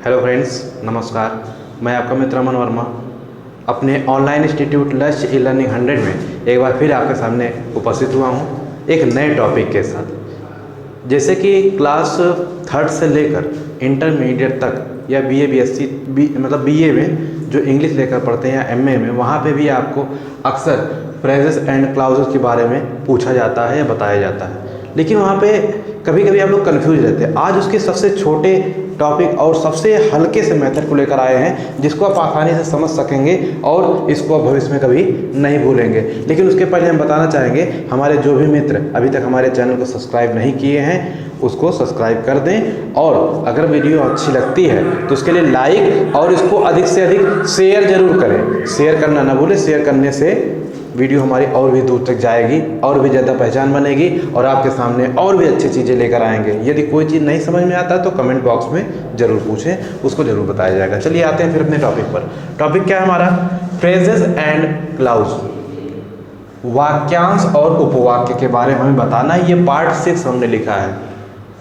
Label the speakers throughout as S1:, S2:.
S1: Hello friends, नमस्कार। मैं आपका मित्र अमन वर्मा अपने ऑनलाइन इंस्टीट्यूट लक्ष्य ई लर्निंग 100 में एक बार फिर आपके सामने उपस्थित हुआ हूँ एक नए टॉपिक के साथ। जैसे कि क्लास 3rd से लेकर इंटरमीडिएट तक या बीए बीएससी मतलब बीए में जो इंग्लिश लेकर पढ़ते हैं या एमए में, वहाँ पे भी आपको अक्सर फ्रेजेस एंड क्लाउजेस के बारे में पूछा जाता है या बताया जाता है, लेकिन वहाँ पे कभी कभी आप लोग कन्फ्यूज रहते हैं। आज उसके सबसे छोटे टॉपिक और सबसे हल्के से मेथड को लेकर आए हैं जिसको आप आसानी से समझ सकेंगे और इसको आप भविष्य में कभी नहीं भूलेंगे। लेकिन उसके पहले हम बताना चाहेंगे, हमारे जो भी मित्र अभी तक हमारे चैनल को सब्सक्राइब नहीं किए हैं उसको सब्सक्राइब कर दें, और अगर वीडियो अच्छी लगती है तो उसके लिए लाइक और इसको अधिक से अधिक शेयर जरूर करें। शेयर करना ना भूलें, शेयर करने से वीडियो हमारी और भी दूर तक जाएगी और भी ज़्यादा पहचान बनेगी और आपके सामने और भी अच्छी चीज़ें लेकर आएंगे। यदि कोई चीज़ नहीं समझ में आता है तो कमेंट बॉक्स में ज़रूर पूछें, उसको ज़रूर बताया जाएगा। चलिए आते हैं फिर अपने टॉपिक पर। टॉपिक क्या है हमारा? फ्रेजेस एंड क्लाउज, वाक्यांश और उपवाक्य के बारे में हमें बताना है। ये पार्ट 6 हमने लिखा है,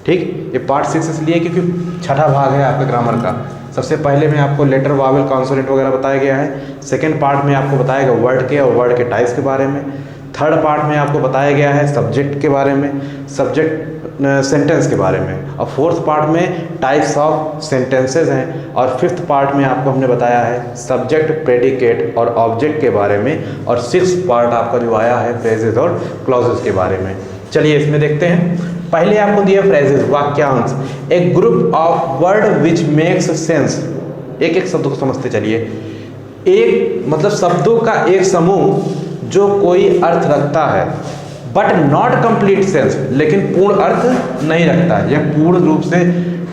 S1: ठीक। ये पार्ट 6 इसलिए क्योंकि छठा भाग है आपका ग्रामर का। सबसे पहले में आपको लेटर, वावेल, कॉन्सोनेंट वगैरह बताया गया है। सेकंड पार्ट में आपको बताएगा वर्ड के और वर्ड के टाइप्स के बारे में। थर्ड पार्ट में आपको बताया गया है सब्जेक्ट के बारे में, सब्जेक्ट सेंटेंस के बारे में, और फोर्थ पार्ट में टाइप्स ऑफ सेंटेंसेस हैं, और फिफ्थ पार्ट में आपको हमने बताया है सब्जेक्ट, प्रेडिकेट और ऑब्जेक्ट के बारे में, और सिक्स्थ पार्ट आपका जो आया है फ्रेजेस और क्लॉजेस के बारे में। चलिए इसमें देखते हैं। पहले आपको दिया फ्रेजेस, वाक्यांश, a group of word which makes sense. एक एक शब्द को समझते चलिए। एक मतलब शब्दों का एक समूह जो कोई अर्थ रखता है, बट नॉट कंप्लीट सेंस, लेकिन पूर्ण अर्थ नहीं रखता है, या पूर्ण रूप से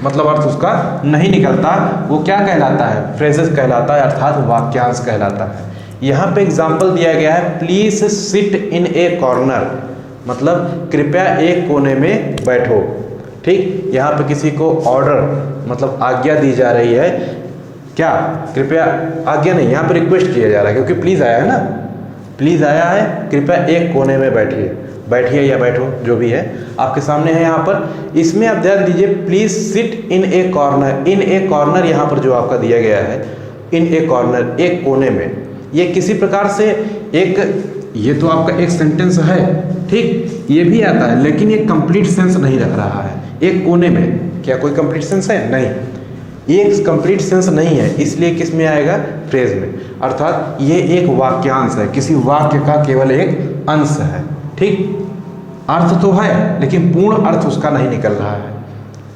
S1: मतलब अर्थ उसका नहीं निकलता, वो क्या कहलाता है? फ्रेजेस कहलाता है, अर्थात वाक्यांश कहलाता है। यहाँ पे एग्जाम्पल दिया गया है, please sit in A corner, मतलब कृपया एक कोने में बैठो, ठीक। यहाँ पे किसी को ऑर्डर मतलब आज्ञा दी जा रही है, क्या? कृपया, आज्ञा नहीं, यहाँ पे रिक्वेस्ट किया जा रहा है, क्योंकि प्लीज आया है ना, प्लीज आया है, कृपया एक कोने में बैठिए, बैठिए या बैठो जो भी है आपके सामने है यहाँ पर। इसमें आप ध्यान दीजिए, please sit in A corner. In A corner यहाँ पर जो आपका दिया गया है, इन ए कॉर्नर, एक कोने में, ये किसी प्रकार से एक, ये तो आपका एक सेंटेंस है, ठीक, ये भी आता है, लेकिन ये कंप्लीट सेंस नहीं रख रहा है। एक कोने में क्या कोई कंप्लीट सेंस है? नहीं, ये कंप्लीट सेंस नहीं है, इसलिए किस में आएगा? फ्रेज में। अर्थात ये एक वाक्यांश है, किसी वाक्य का केवल एक अंश है, ठीक। अर्थ तो है लेकिन पूर्ण अर्थ उसका नहीं निकल रहा है,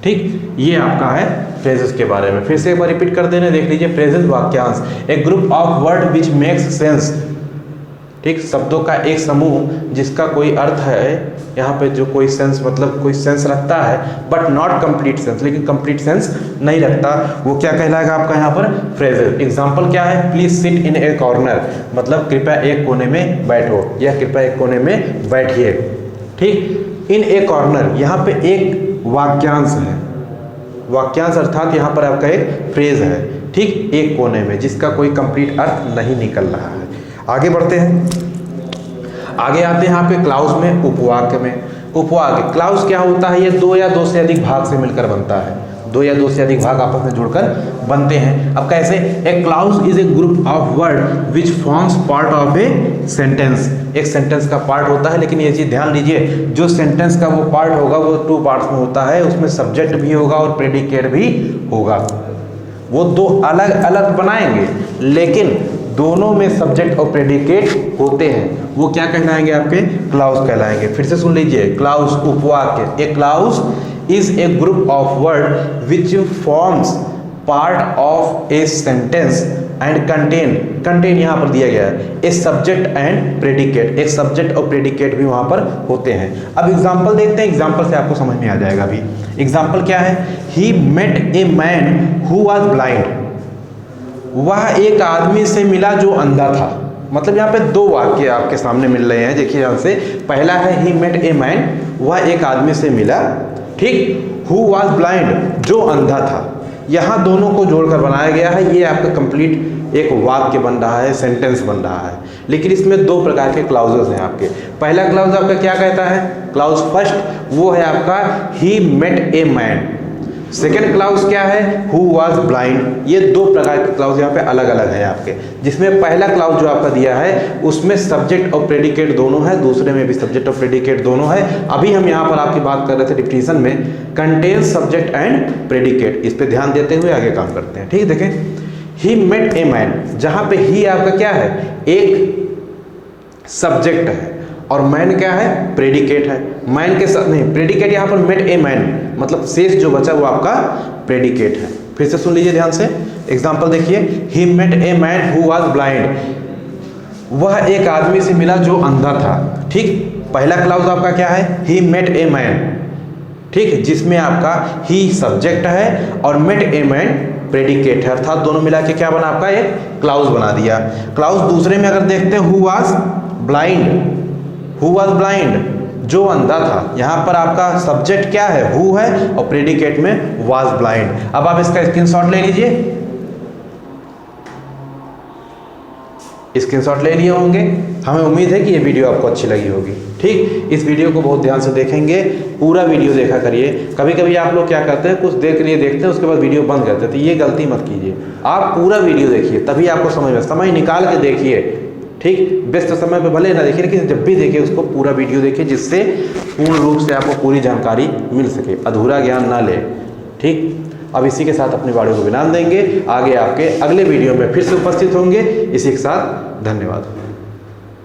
S1: ठीक। ये आपका है फ्रेजेस के बारे में। फिर से एक बार रिपीट कर देने, देख लीजिए। फ्रेजेस, वाक्यांश, a group of word which makes sense, ठीक, शब्दों का एक समूह जिसका कोई अर्थ है, यहाँ पे जो कोई सेंस मतलब कोई सेंस रखता है, बट नॉट कंप्लीट सेंस, लेकिन कंप्लीट सेंस नहीं रखता, वो क्या कहलाएगा आपका यहाँ पर? फ्रेजेस। एग्जांपल क्या है? Please sit in A corner, मतलब कृपया एक कोने में बैठो या कृपया एक कोने में बैठिए, ठीक। इन ए कॉर्नर, यहाँ पे एक वाक्यांश है, वाक्यांश अर्थात यहाँ पर आपका एक फ्रेज है, ठीक, एक कोने में जिसका कोई कंप्लीट अर्थ नहीं निकल रहा है। आगे बढ़ते हैं, आगे आते हैं यहाँ पे क्लाउज में, उपवाक्य में। उपवाक्य, क्लाउज क्या होता है? ये दो या दो से अधिक भाग से मिलकर बनता है, दो या दो से अधिक भाग आपस में जुड़कर बनते हैं। अब कैसे? A clause is a group of word which forms part of a sentence. एक सेंटेंस का पार्ट होता है, लेकिन ये चीज़ ध्यान दीजिए, जो सेंटेंस का वो पार्ट होगा वो 2 पार्ट्स में होता है, उसमें सब्जेक्ट भी होगा और प्रेडिकेट भी होगा। वो दो अलग अलग बनाएंगे, लेकिन दोनों में सब्जेक्ट और प्रेडिकेट होते हैं, वो क्या कहलाएंगे? आपके क्लाउज कहलाएंगे। फिर से सुन लीजिए, क्लाउज, उपवाक्य। A clause is a group of word which forms part of a sentence and contain यहाँ पर दिया गया है ए सब्जेक्ट एंड प्रेडिकेट। एक सब्जेक्ट और प्रेडिकेट भी वहाँ पर होते हैं। अब एग्जाम्पल देखते हैं, एग्जाम्पल से आपको समझ में आ जाएगा। अभी एग्जाम्पल क्या है? He met a man who was blind, वह एक आदमी से मिला जो अंधा था। मतलब यहाँ पे दो वाक्य आपके सामने मिल रहे हैं, देखिए यहाँ से। पहला है ही मेट ए मैन, वह एक आदमी से मिला, ठीक, हु वाज ब्लाइंड, जो अंधा था। यहाँ दोनों को जोड़कर बनाया गया है, ये आपका कंप्लीट एक वाक्य बन रहा है, सेंटेंस बन रहा है। लेकिन इसमें दो प्रकार के क्लाउजेस हैं आपके। पहला क्लाउज आपका क्या कहता है? क्लाउज फर्स्ट वो है आपका he met a man, second clause क्या है, हु वाज ब्लाइंड। ये दो प्रकार के क्लाउज यहाँ पे अलग अलग है आपके, जिसमें पहला क्लाउज जो आपका दिया है उसमें सब्जेक्ट और प्रेडिकेट दोनों है, दूसरे में भी सब्जेक्ट और प्रेडिकेट दोनों है। अभी हम यहाँ पर आपकी बात कर रहे थे डिफिनीशन में कंटेन सब्जेक्ट एंड प्रेडिकेट, इस पर ध्यान देते हुए आगे काम करते हैं। ठीक है, देखें ही मेट ए मैन, जहाँ पे ही आपका क्या है, एक सब्जेक्ट है और मैन क्या है, प्रेडिकेट है। मैन के साथ नहीं, प्रेडिकेट यहाँ पर मेट ए मैन, मतलब शेष जो बचा वो आपका प्रेडिकेट है। फिर से सुन लीजिए ध्यान से, एग्जांपल देखिए, he met a man who was blind, वह एक आदमी से मिला जो अंधा था। ठीक, पहला क्लाउज आपका क्या है, ही मेट ए मैन, ठीक, जिसमें आपका ही सब्जेक्ट है और मेट ए मैन प्रेडिकेट है, अर्थात दोनों मिला के क्या बना, आपका एक क्लाउज बना दिया। क्लाउज दूसरे में अगर देखते हैं, who was blind, who was blind, जो अंधा था, यहाँ पर आपका सब्जेक्ट क्या है, हु है और प्रेडिकेट में वाज ब्लाइंड। अब आप इसका स्क्रीनशॉट ले लीजिए, स्क्रीनशॉट ले लिए होंगे। हमें उम्मीद है कि ये वीडियो आपको अच्छी लगी होगी। ठीक, इस वीडियो को बहुत ध्यान से देखेंगे, पूरा वीडियो देखा करिए। कभी कभी आप लोग क्या करते हैं, कुछ देर के लिए देखते हैं उसके बाद वीडियो बंद करते हैं, तो ये गलती मत कीजिए। आप पूरा वीडियो देखिए, तभी आपको समझ में, समय निकाल के देखिए। ठीक, व्यस्त समय पे भले ना देखिए, लेकिन जब भी देखिए उसको पूरा वीडियो देखिए, जिससे पूर्ण रूप से आपको पूरी जानकारी मिल सके, अधूरा ज्ञान ना ले। ठीक, अब इसी के साथ अपनी वाणी को विराम देंगे, आगे आपके अगले वीडियो में फिर से उपस्थित होंगे। इसी के साथ धन्यवाद।